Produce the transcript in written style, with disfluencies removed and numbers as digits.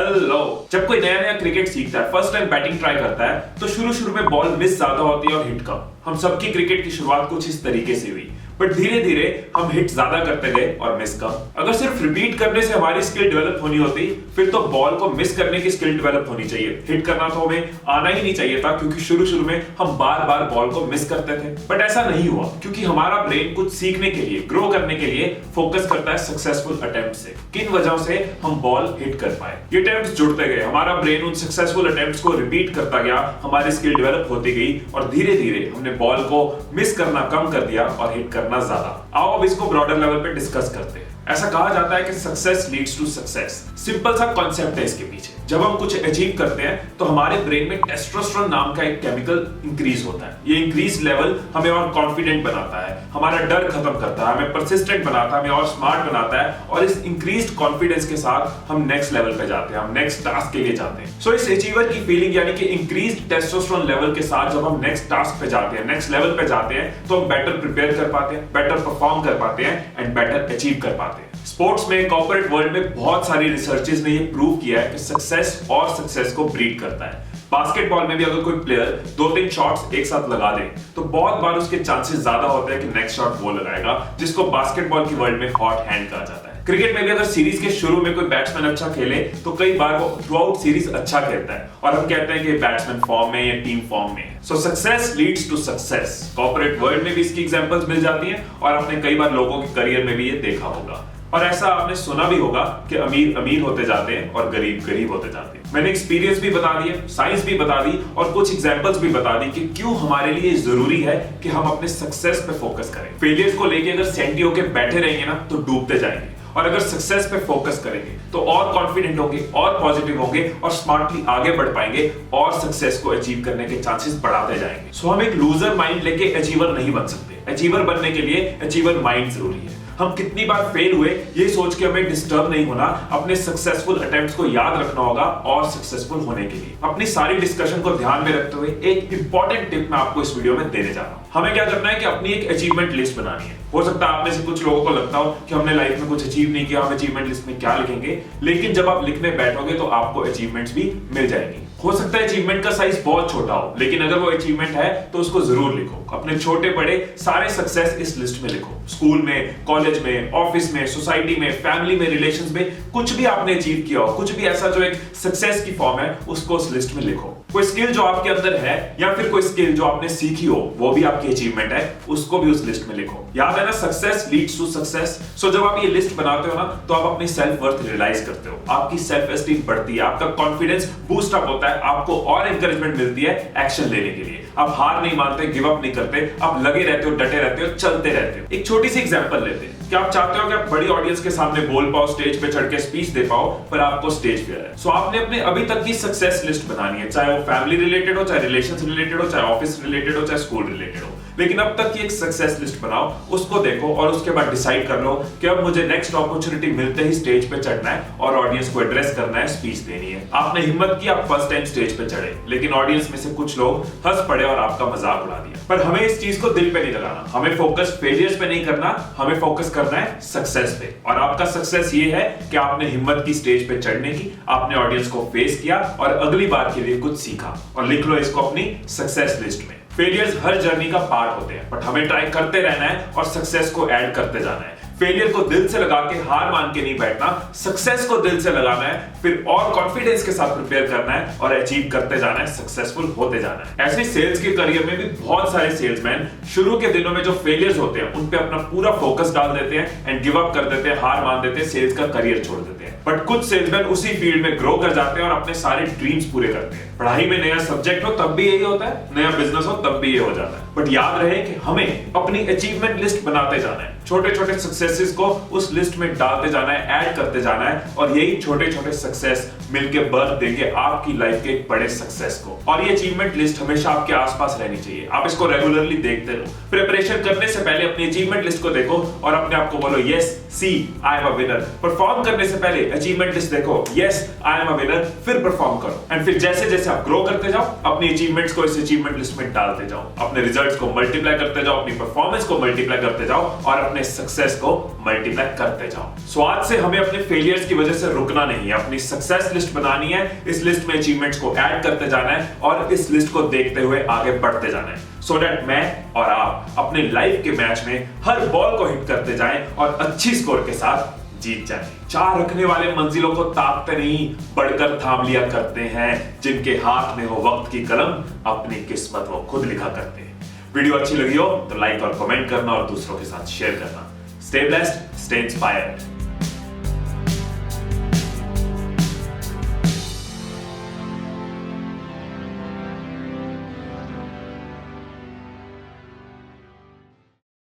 Hello. जब कोई नया नया क्रिकेट सीखता है, फर्स्ट टाइम बैटिंग ट्राई करता है, तो शुरू में बॉल मिस ज्यादा होती है और हिट कम। हम सबकी क्रिकेट की शुरुआत कुछ इस तरीके से हुई, बट धीरे धीरे हम हिट ज्यादा करते गए और मिस कम। अगर सिर्फ रिपीट करने से हमारी स्किल डेवलप होनी होती, फिर तो बॉल को मिस करने की स्किल डेवलप होनी चाहिए। हिट करना तो हमें आना ही नहीं चाहिए था, क्योंकि शुरू में हम बार बार बॉल को मिस करते थे। बट ऐसा नहीं हुआ, क्योंकि हमारा ब्रेन कुछ सीखने के लिए, ग्रो करने के लिए फोकस करता है सक्सेसफुल अटेम्प्ट से। किन वजहों से हम बॉल हिट कर पाए, ये अटेम्प्ट्स जुड़ते गए, हमारा ब्रेन उन सक्सेसफुल अटेम्प्ट्स को रिपीट करता गया, हमारी स्किल डेवलप होती गई और धीरे धीरे हमने बॉल को मिस करना कम कर दिया और हिट करना ज्यादा। आओ अब इसको ब्रॉडर लेवल पे डिस्कस करते हैं। ऐसा कहा जाता है कि success leads to success. Simple सा कॉन्सेप्ट है इसके पीछे। जब हम कुछ अचीव करते हैं तो हमारे ब्रेन में टेस्टोस्टेरोन नाम का एक केमिकल इंक्रीज होता है। ये इंक्रीज लेवल हमें और कॉन्फिडेंट बनाता है, हमारा डर खत्म करता है, हमें परसिस्टेंट बनाता है, हमें और स्मार्ट बनाता है, और इस इंक्रीज्ड कॉन्फिडेंस के साथ हम नेक्स्ट लेवल पे जाते हैं, हम नेक्स्ट टास्क के लिए जाते हैं। सो इस अचीवर की फीलिंग यानी कि इंक्रीज्ड टेस्टोस्टेरोन लेवल के साथ जब हम नेक्स्ट टास्क पे जाते हैं, नेक्स्ट लेवल पे जाते हैं, तो हम बेटर प्रिपेयर कर पाते हैं, बेटर परफॉर्म कर पाते हैं एंड बेटर अचीव कर पाते हैं। स्पोर्ट्स में, कॉर्पोरेट वर्ल्ड में बहुत सारी रिसर्चेस ने ये प्रूव किया है कि सक्सेस और सक्सेस को ब्रीड करता है। बास्केटबॉल में भी अगर कोई प्लेयर 2-3 शॉट्स एक साथ लगा दे, तो बहुत बार उसके चांसेस ज्यादा होते हैं कि नेक्स्ट शॉट वो लगाएगा, जिसको बास्केटबॉल की वर्ल्ड में हॉट हैंड कहा जाता है। क्रिकेट में भी अगर सीरीज के शुरू में कोई बैट्समैन अच्छा खेले, तो कई बार वो थ्रू आउट सीरीज अच्छा खेलता है और हम कहते हैं कि बैट्समैन फॉर्म में या टीम फॉर्म में है। So success leads to success. Corporate world में भी इसकी एग्जांपल्स मिल जाती हैं और आपने कई बार लोगों के करियर में भी ये देखा होगा। और ऐसा आपने सुना भी होगा कि अमीर अमीर होते जाते हैं और गरीब गरीब होते जाते हैं। मैंने एक्सपीरियंस भी बता दिया, साइंस भी बता दी और कुछ एग्जांपल्स भी बता दी कि क्यों हमारे लिए जरूरी है कि हम अपने सक्सेस पे फोकस करें। फेलियर्स को लेके अगर सेंटी होके बैठे रहेंगे ना, तो डूबते जाएंगे, और अगर सक्सेस पे फोकस करेंगे तो और कॉन्फिडेंट होंगे, और पॉजिटिव होंगे, और स्मार्टली आगे बढ़ पाएंगे और सक्सेस को अचीव करने के चांसेस बढ़ाते जाएंगे। सो हम एक लूजर माइंड लेके अचीवर नहीं बन सकते। अचीवर बनने के लिए अचीवर माइंड जरूरी है। हम कितनी बार फेल हुए ये सोच के हमें डिस्टर्ब नहीं होना, अपने सक्सेसफुल अटेम्प्ट्स को याद रखना होगा और सक्सेसफुल होने के लिए अपनी सारी डिस्कशन को ध्यान में रखते हुए एक इंपॉर्टेंट टिप मैं आपको इस वीडियो में देने जा रहा हूं। हमें क्या करना है कि अपनी एक अचीवमेंट लिस्ट बनानी है। हो सकता है आप में से कुछ लोगों को लगता हो कि हमने लाइफ में कुछ अचीव नहीं किया, हम अचीवमेंट लिस्ट में क्या लिखेंगे, लेकिन जब आप लिखने बैठोगे तो आपको अचीवमेंट्स भी मिल जाएंगी। हो सकता है अचीवमेंट का साइज बहुत छोटा हो, लेकिन अगर वो अचीवमेंट है तो उसको जरूर लिखो। अपने छोटे बड़े सारे सक्सेस इस लिस्ट में लिखो। स्कूल में, कॉलेज में, ऑफिस में, सोसाइटी में, फैमिली में, रिलेशंस में, कुछ भी आपने अचीव किया हो, कुछ भी ऐसा जो एक सक्सेस की फॉर्म है, उसको उस लिस्ट में लिखो। कोई स्किल जो आपके अंदर है या फिर कोई स्किल जो आपने सीखी हो, वो भी आपकी अचीवमेंट है, उसको भी उस लिस्ट में लिखो। याद है ना, सक्सेस लीड्स टू सक्सेस। सो जब आप ये लिस्ट बनाते हो ना, तो आप अपनी सेल्फ वर्थ रियलाइज करते हो, आपकी सेल्फ एस्टीम बढ़ती है, आपका कॉन्फिडेंस बूस्ट अप होता है, आपको और एनकरेजमेंट मिलती है एक्शन लेने के लिए। आप हार नहीं मानते, गिव अप नहीं करते, आप लगे रहते हो, डटे रहते हो, चलते रहते हो। एक छोटी सी एग्जांपल लेते हैं कि आप चाहते हो कि आप बड़ी ऑडियंस के सामने बोल पाओ, स्टेज पे चढ़ के स्पीच दे पाओ, पर आपको स्टेज फियर है। सो आपने अपने अभी तक की सक्सेस लिस्ट बनानी है, चाहे वो फैमिली रिलेटेड हो, चाहे रिलेशंस रिलेटेड हो, चाहे ऑफिस रिलेटेड हो, चाहे स्कूल रिलेटेड हो। लेकिन अब तक की एक सक्सेस लिस्ट बनाओ, उसको देखो और उसके बाद डिसाइड कर लो कि अब मुझे नेक्स्ट अपॉर्चुनिटी मिलते ही स्टेज पे चढ़ना है और ऑडियंस को एड्रेस करना है, स्पीच देनी है। आपने हिम्मत की, आप फर्स्ट टाइम स्टेज पे चढ़े, लेकिन ऑडियंस में से कुछ लोग हंस पड़े और आपका मजाक उड़ा दिया। पर हमें इस चीज को दिल पे नहीं लगाना, हमें फोकस फेलियर्स पे नहीं करना, हमें फोकस करना है सक्सेस पे। और आपका सक्सेस ये है कि आपने हिम्मत की स्टेज पे चढ़ने की, आपने ऑडियंस को फेस किया और अगली बार के लिए कुछ सीखा। और लिख लो इसको अपनी सक्सेस लिस्ट में। फेलियर्स हर जर्नी का पार्ट होते हैं, बट हमें ट्राई करते रहना है और सक्सेस को ऐड करते जाना है। फेलियर को दिल से लगा के, हार मान के नहीं बैठना, सक्सेस को दिल से लगाना है, फिर और कॉन्फिडेंस के साथ प्रिपेयर करना है और अचीव करते जाना है, सक्सेसफुल होते जाना है। ऐसे सेल्स के करियर में भी बहुत सारे सेल्समैन शुरू के दिनों में जो फेलियर्स होते हैं उन पे अपना पूरा फोकस डाल देते हैं एंड गिव अप कर देते हैं, हार मान देते हैं, सेल्स का करियर छोड़ देते हैं। बट कुछ सेल्समैन उसी फील्ड में ग्रो कर जाते हैं और अपने सारे ड्रीम्स पूरे करते हैं। पढ़ाई में नया सब्जेक्ट हो तब भी यही होता है, नया बिजनेस हो तब भी ये हो जाता है। बट याद रहे कि हमें अपनी अचीवमेंट लिस्ट बनाते जाना है, छोटे छोटे सक्सेसेस को उस लिस्ट में डालते जाना है, ऐड करते जाना है, और यही छोटे छोटे सक्सेस मिलके बर्थ देंगे आपकी लाइफ के एक बड़े सक्सेस को। और ये अचीवमेंट लिस्ट हमेशा आपके आसपास रहनी चाहिए। आप इसको रेगुलरली देखते रहो। प्रिपरेशन करने से पहले अपनी अचीवमेंट लिस्ट को देखो और अपने आप को बोलो, yes see I am a winner. Perform करने से पहले अचीवमेंट लिस्ट देखो, yes I am a winner, फिर परफॉर्म करो। एंड फिर जैसे जैसे से आप ग्रो करते जाओ, अपनी अचीवमेंट्स को इस अचीवमेंट लिस्ट में डालते जाओ, अपने रिजल्ट्स को मल्टीप्लाई करते जाओ, अपनी परफॉर्मेंस को मल्टीप्लाई करते जाओ और अपने सक्सेस को मल्टीप्लाई करते जाओ। सो आज से हमें अपने फेलियर्स की वजह से रुकना नहीं है, अपनी सक्सेस लिस्ट बनानी है, इस लिस्ट में अचीवमेंट्स को ऐड करते जाना है और इस लिस्ट को देखते हुए आगे बढ़ते जाना है, सो दैट मैं और आप अपने लाइफ के मैच में हर बॉल को हिट करते जाएं और अच्छी स्कोर के साथ जीत जाएं। चाह रखने वाले मंजिलों को ताकते नहीं, बढ़कर थाम लिया करते हैं, जिनके हाथ में हो वक्त की कलम, अपनी किस्मत वो खुद लिखा करते हैं। वीडियो अच्छी लगी हो तो लाइक और कमेंट करना और दूसरों के साथ शेयर करना। Stay blessed, stay inspired.